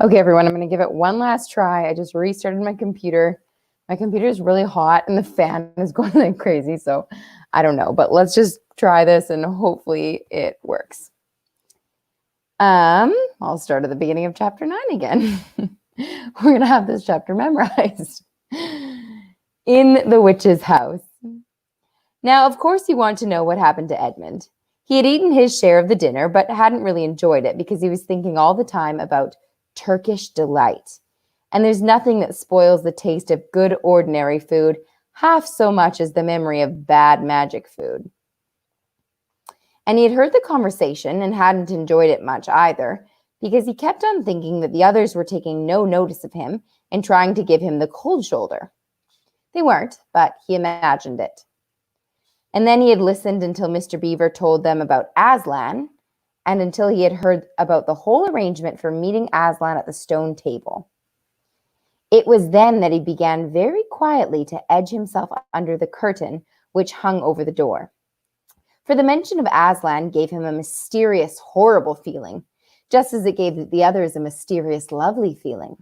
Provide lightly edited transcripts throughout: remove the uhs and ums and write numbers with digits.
Okay, everyone, I'm going to give it one last try. I just restarted my computer. My computer is really hot and the fan is going like crazy, so I don't know. But let's just try this and hopefully it works. I'll start at the beginning of chapter 9 again. We're going to have this chapter memorized. In the witch's house. Now, of course, you want to know what happened to Edmund. He had eaten his share of the dinner, but hadn't really enjoyed it because he was thinking all the time about Turkish delight. And there's nothing that spoils the taste of good ordinary food half so much as the memory of bad magic food. And he had heard the conversation and hadn't enjoyed it much either, because he kept on thinking that the others were taking no notice of him and trying to give him the cold shoulder. They weren't, but he imagined it. And then he had listened until Mr. Beaver told them about Aslan, and until he had heard about the whole arrangement for meeting Aslan at the stone table. It was then that he began very quietly to edge himself under the curtain which hung over the door. For the mention of Aslan gave him a mysterious, horrible feeling, just as it gave the others a mysterious, lovely feeling.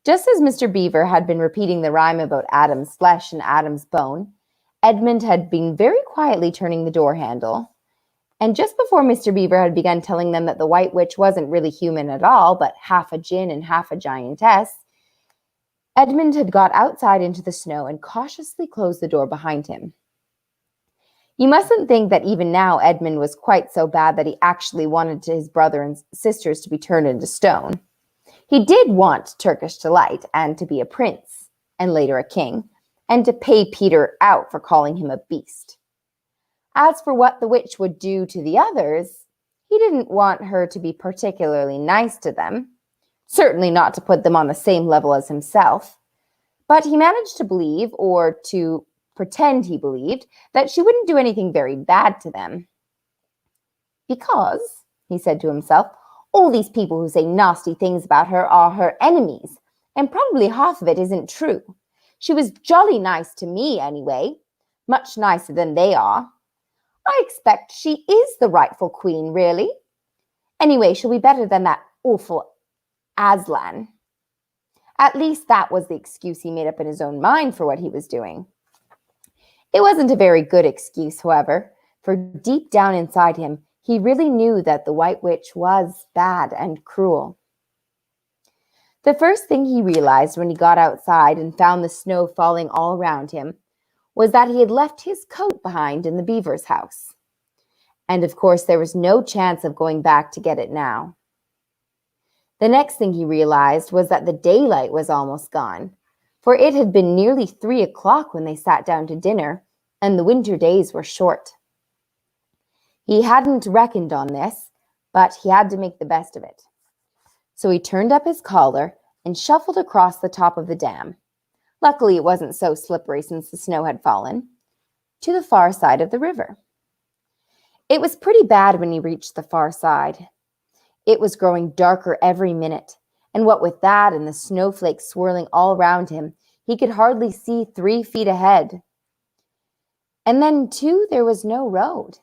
Just as Mr. Beaver had been repeating the rhyme about Adam's flesh and Adam's bone, Edmund had been very quietly turning the door handle, and just before Mr. Beaver had begun telling them that the White Witch wasn't really human at all, but half a djinn and half a giantess, Edmund had got outside into the snow and cautiously closed the door behind him. You mustn't think that even now Edmund was quite so bad that he actually wanted his brother and sisters to be turned into stone. He did want Turkish delight and to be a prince, and later a king, and to pay Peter out for calling him a beast. As for what the witch would do to the others, he didn't want her to be particularly nice to them, certainly not to put them on the same level as himself, but he managed to believe, or to pretend he believed, that she wouldn't do anything very bad to them. Because, he said to himself, all these people who say nasty things about her are her enemies, and probably half of it isn't true. She was jolly nice to me anyway, much nicer than they are. I expect she is the rightful queen, really. Anyway, she'll be better than that awful Aslan. At least that was the excuse he made up in his own mind for what he was doing. It wasn't a very good excuse, however, for deep down inside him, he really knew that the White Witch was bad and cruel. The first thing he realized when he got outside and found the snow falling all around him was that he had left his coat behind in the beaver's house. And of course, there was no chance of going back to get it now. The next thing he realized was that the daylight was almost gone, for it had been nearly 3 o'clock when they sat down to dinner, and the winter days were short. He hadn't reckoned on this, but he had to make the best of it. So he turned up his collar and shuffled across the top of the dam. Luckily, it wasn't so slippery since the snow had fallen, to the far side of the river. It was pretty bad when he reached the far side. It was growing darker every minute, and what with that and the snowflakes swirling all around him, he could hardly see 3 feet ahead. And then, too, there was no road.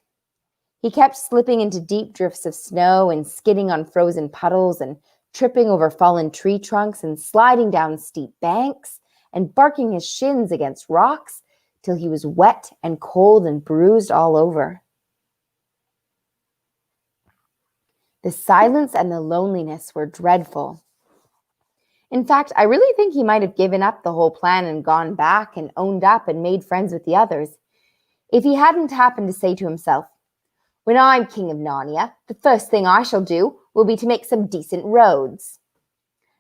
He kept slipping into deep drifts of snow and skidding on frozen puddles and tripping over fallen tree trunks and sliding down steep banks and barking his shins against rocks till he was wet and cold and bruised all over. The silence and the loneliness were dreadful. In fact, I really think he might have given up the whole plan and gone back and owned up and made friends with the others, if he hadn't happened to say to himself, "When I'm king of Narnia, the first thing I shall do will be to make some decent roads."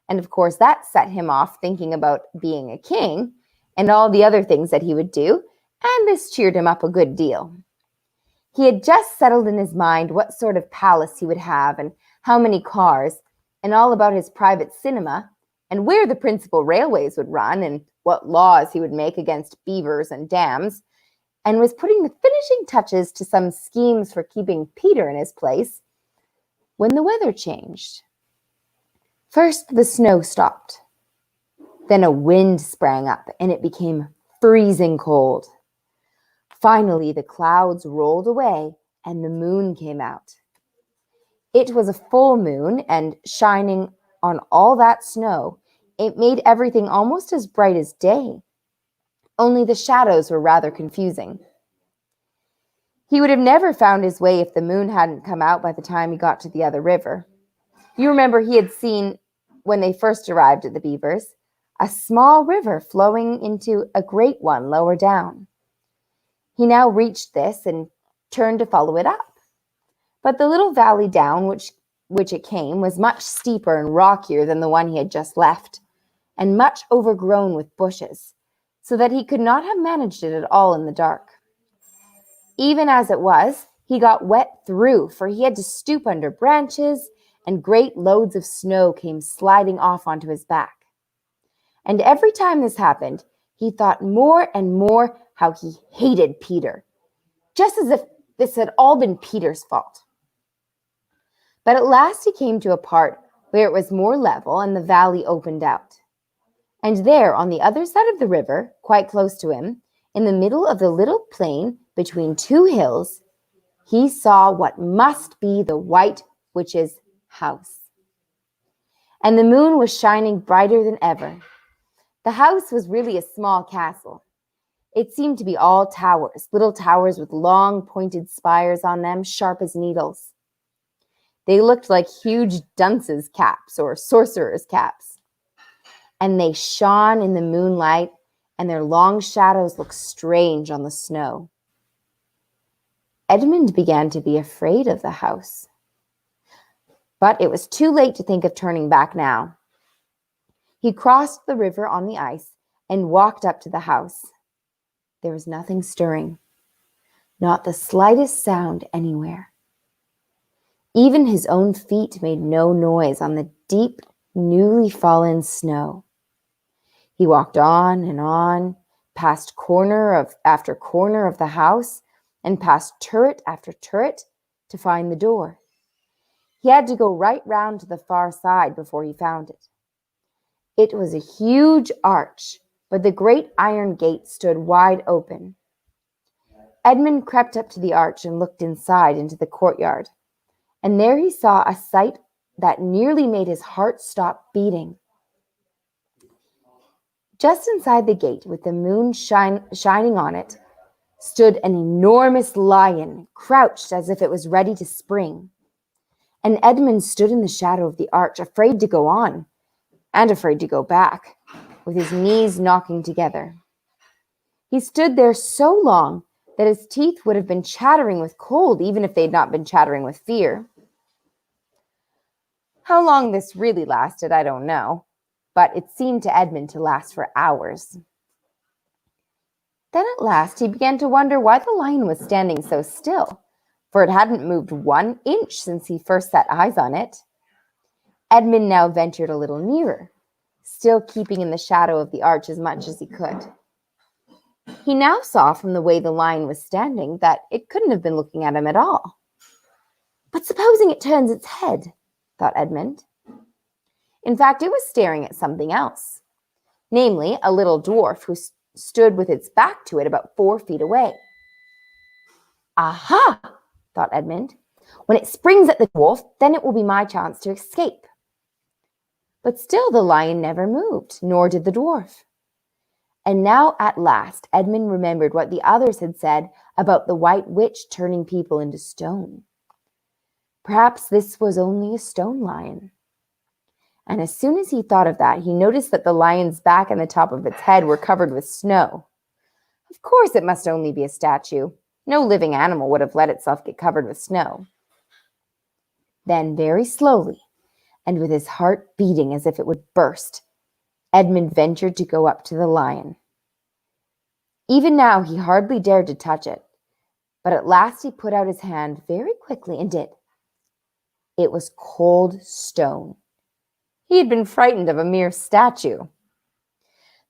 And of course, that set him off thinking about being a king and all the other things that he would do, and this cheered him up a good deal. He had just settled in his mind what sort of palace he would have and how many cars, and all about his private cinema, and where the principal railways would run, and what laws he would make against beavers and dams, and was putting the finishing touches to some schemes for keeping Peter in his place, when the weather changed. First, the snow stopped. Then a wind sprang up, and it became freezing cold. Finally, the clouds rolled away, and the moon came out. It was a full moon and shining on all that snow, it made everything almost as bright as day. Only the shadows were rather confusing. He would have never found his way if the moon hadn't come out by the time he got to the other river. You remember he had seen, when they first arrived at the beavers, a small river flowing into a great one lower down. He now reached this and turned to follow it up. But the little valley down which it came was much steeper and rockier than the one he had just left, and much overgrown with bushes, so that he could not have managed it at all in the dark. Even as it was, he got wet through, for he had to stoop under branches, and great loads of snow came sliding off onto his back. And every time this happened, he thought more and more how he hated Peter, just as if this had all been Peter's fault. But at last he came to a part where it was more level and the valley opened out. And there, on the other side of the river, quite close to him, in the middle of the little plain between two hills, he saw what must be the White Witch's house. And the moon was shining brighter than ever. The house was really a small castle. It seemed to be all towers, little towers with long pointed spires on them, sharp as needles. They looked like huge dunces' caps or sorcerers' caps. And they shone in the moonlight, and their long shadows looked strange on the snow. Edmund began to be afraid of the house. But it was too late to think of turning back now. He crossed the river on the ice and walked up to the house. There was nothing stirring, not the slightest sound anywhere. Even his own feet made no noise on the deep, newly fallen snow. He walked on, past corner after corner of the house, and past turret after turret to find the door. He had to go right round to the far side before he found it. It was a huge arch, but the great iron gate stood wide open. Edmund crept up to the arch and looked inside into the courtyard, and there he saw a sight that nearly made his heart stop beating. Just inside the gate, with the moon shining on it, stood an enormous lion, crouched as if it was ready to spring. And Edmund stood in the shadow of the arch, afraid to go on, and afraid to go back, with his knees knocking together. He stood there so long that his teeth would have been chattering with cold, even if they'd not been chattering with fear. How long this really lasted, I don't know, but it seemed to Edmund to last for hours. Then at last he began to wonder why the lion was standing so still, for it hadn't moved 1 inch since he first set eyes on it. Edmund now ventured a little nearer, still keeping in the shadow of the arch as much as he could. He now saw from the way the lion was standing that it couldn't have been looking at him at all. But supposing it turns its head, thought Edmund. In fact, it was staring at something else, namely a little dwarf who stood with its back to it about 4 feet away. Aha, thought Edmund. When it springs at the dwarf, then it will be my chance to escape. But still the lion never moved, nor did the dwarf. And now at last Edmund remembered what the others had said about the White Witch turning people into stone. Perhaps this was only a stone lion. And as soon as he thought of that, he noticed that the lion's back and the top of its head were covered with snow. Of course it must only be a statue. No living animal would have let itself get covered with snow. Then very slowly, and with his heart beating as if it would burst, Edmund ventured to go up to the lion. Even now he hardly dared to touch it, but at last he put out his hand very quickly and did. It was cold stone. He had been frightened of a mere statue.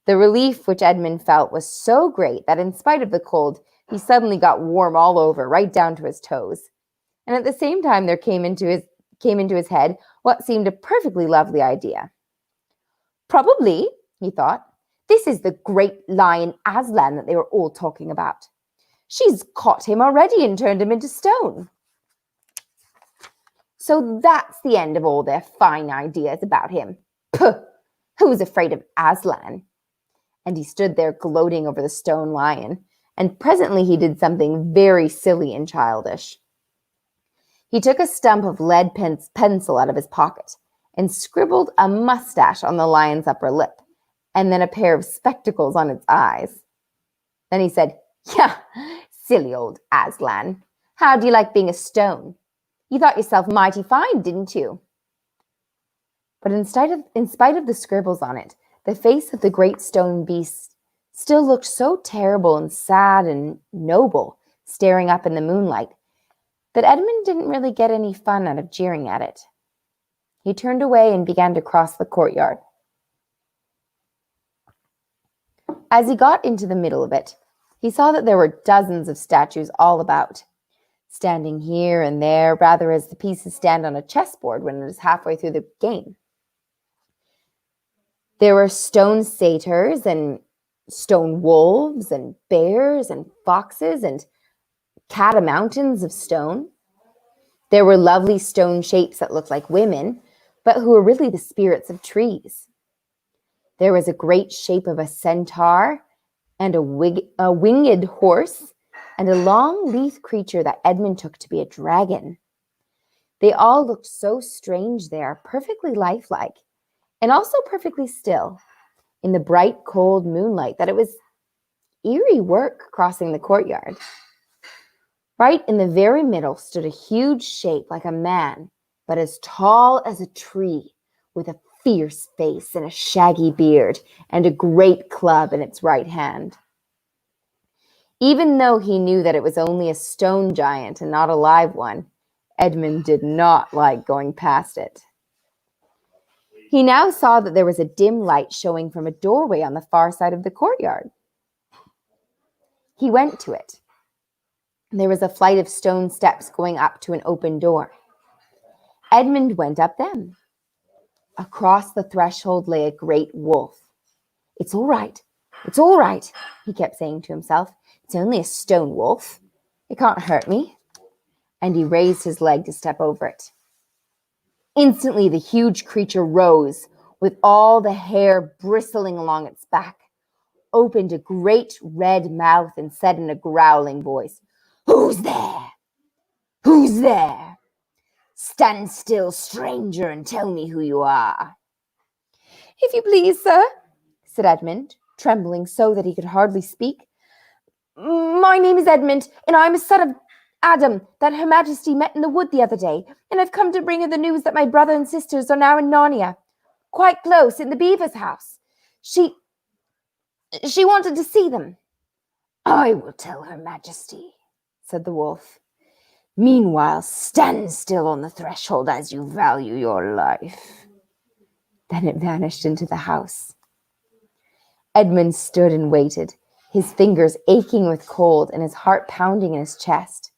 The relief which Edmund felt was so great that in spite of the cold, he suddenly got warm all over, right down to his toes. And at the same time there came into his head what seemed a perfectly lovely idea. Probably, he thought, this is the great lion Aslan that they were all talking about. She's caught him already and turned him into stone. So that's the end of all their fine ideas about him. Puh! Who's afraid of Aslan? And he stood there gloating over the stone lion, and presently he did something very silly and childish. He took a stump of lead pencil out of his pocket and scribbled a mustache on the lion's upper lip, and then a pair of spectacles on its eyes. Then he said, "Yeah, silly old Aslan. How do you like being a stone? You thought yourself mighty fine, didn't you?" But in spite of the scribbles on it, the face of the great stone beast still looked so terrible and sad and noble, staring up in the moonlight, that Edmund didn't really get any fun out of jeering at it. He turned away and began to cross the courtyard. As he got into the middle of it, he saw that there were dozens of statues all about, standing here and there, rather as the pieces stand on a chessboard when it is halfway through the game. There were stone satyrs and stone wolves and bears and foxes and catamountains of stone. There were lovely stone shapes that looked like women, but who were really the spirits of trees. There was a great shape of a centaur and a winged horse and a long lithe creature that Edmund took to be a dragon. They all looked so strange there, perfectly lifelike, and also perfectly still, in the bright, cold moonlight, that it was eerie work crossing the courtyard. Right in the very middle stood a huge shape like a man, but as tall as a tree, with a fierce face and a shaggy beard and a great club in its right hand. Even though he knew that it was only a stone giant and not a live one, Edmund did not like going past it. He now saw that there was a dim light showing from a doorway on the far side of the courtyard. He went to it. There was a flight of stone steps going up to an open door. Edmund went up them. Across the threshold lay a great wolf. "It's all right, it's all right," he kept saying to himself. "It's only a stone wolf. It can't hurt me." And he raised his leg to step over it. Instantly, the huge creature rose, with all the hair bristling along its back, opened a great red mouth, and said in a growling voice, "Who's there? Who's there? Stand still, stranger, and tell me who you are." "If you please, sir," said Edmund, trembling so that he could hardly speak. "My name is Edmund, and I am a son of Adam that Her Majesty met in the wood the other day, and I've come to bring her the news that my brother and sisters are now in Narnia, quite close, in the beaver's house. She wanted to see them." "I will tell Her Majesty," said the wolf. "Meanwhile, stand still on the threshold as you value your life." Then it vanished into the house. Edmund stood and waited, his fingers aching with cold and his heart pounding in his chest.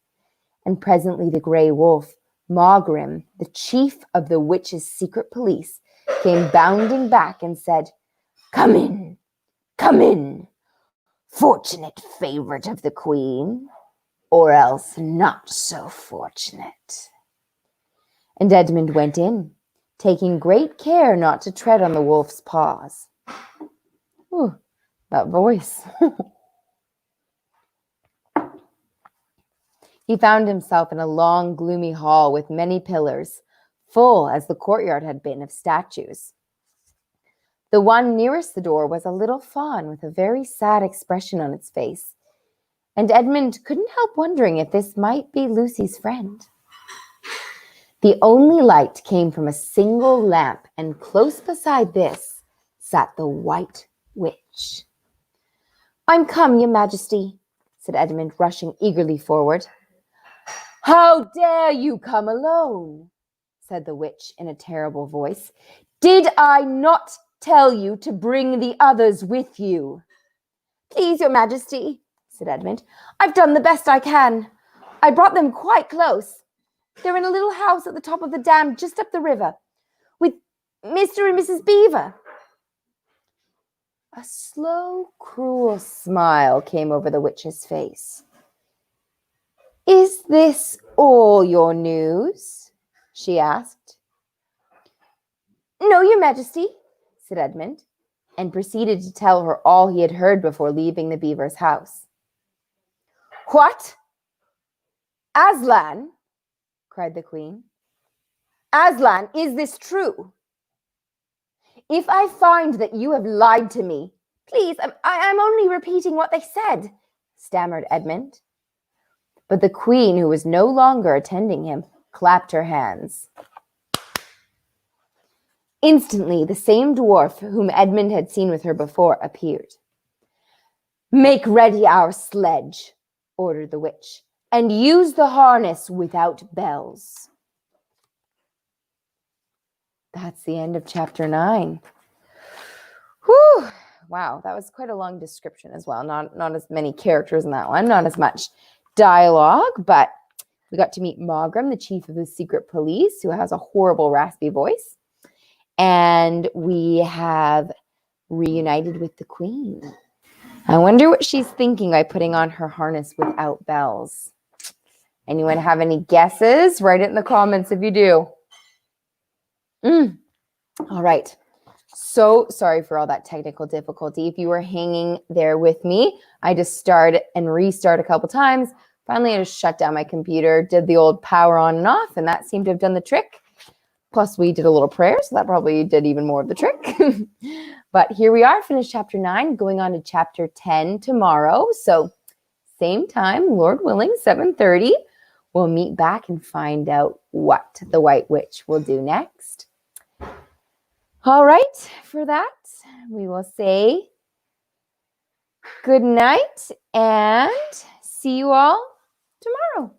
And presently the grey wolf, Mogrim, the chief of the witches' secret police, came bounding back and said, come in, fortunate favorite of the queen, or else not so fortunate." And Edmund went in, taking great care not to tread on the wolf's paws. Ooh, that voice. He found himself in a long, gloomy hall with many pillars, full, as the courtyard had been, of statues. The one nearest the door was a little fawn with a very sad expression on its face, and Edmund couldn't help wondering if this might be Lucy's friend. The only light came from a single lamp, and close beside this sat the White Witch. "I'm come, your Majesty," said Edmund, rushing eagerly forward. "How dare you come alone?" said the witch in a terrible voice. "Did I not tell you to bring the others with you?" "Please, your Majesty," said Edmund, "I've done the best I can. I brought them quite close. They're in a little house at the top of the dam just up the river, with Mr. and Mrs. Beaver." A slow, cruel smile came over the witch's face. "Is this all your news?" she asked. No, Your Majesty, said Edmund, and proceeded to tell her all he had heard before leaving the beaver's house. What? Aslan? Cried the queen. Aslan, is this true? If I find that you have lied to me, please, I'm only repeating what they said, stammered Edmund. But the queen, who was no longer attending him, clapped her hands. Instantly, the same dwarf whom Edmund had seen with her before appeared. Make ready our sledge, ordered the witch, and use the harness without bells. That's the end of chapter 9. Whew. Wow, that was quite a long description as well. Not as many characters in that one, not as much dialogue, but we got to meet Mogram, the chief of the secret police, who has a horrible raspy voice. And we have reunited with the queen. I wonder what she's thinking by putting on her harness without bells. Anyone have any guesses? Write it in the comments if you do. All right. So sorry for all that technical difficulty. If you were hanging there with me, I just started and restart a couple times. Finally, I just shut down my computer, did the old power on and off, and that seemed to have done the trick. Plus, we did a little prayer, so that probably did even more of the trick. But here we are, finished chapter 9, going on to chapter 10 tomorrow. So same time, Lord willing, 7:30. We'll meet back and find out what the White Witch will do next. All right, for that, we will say good night and see you all tomorrow.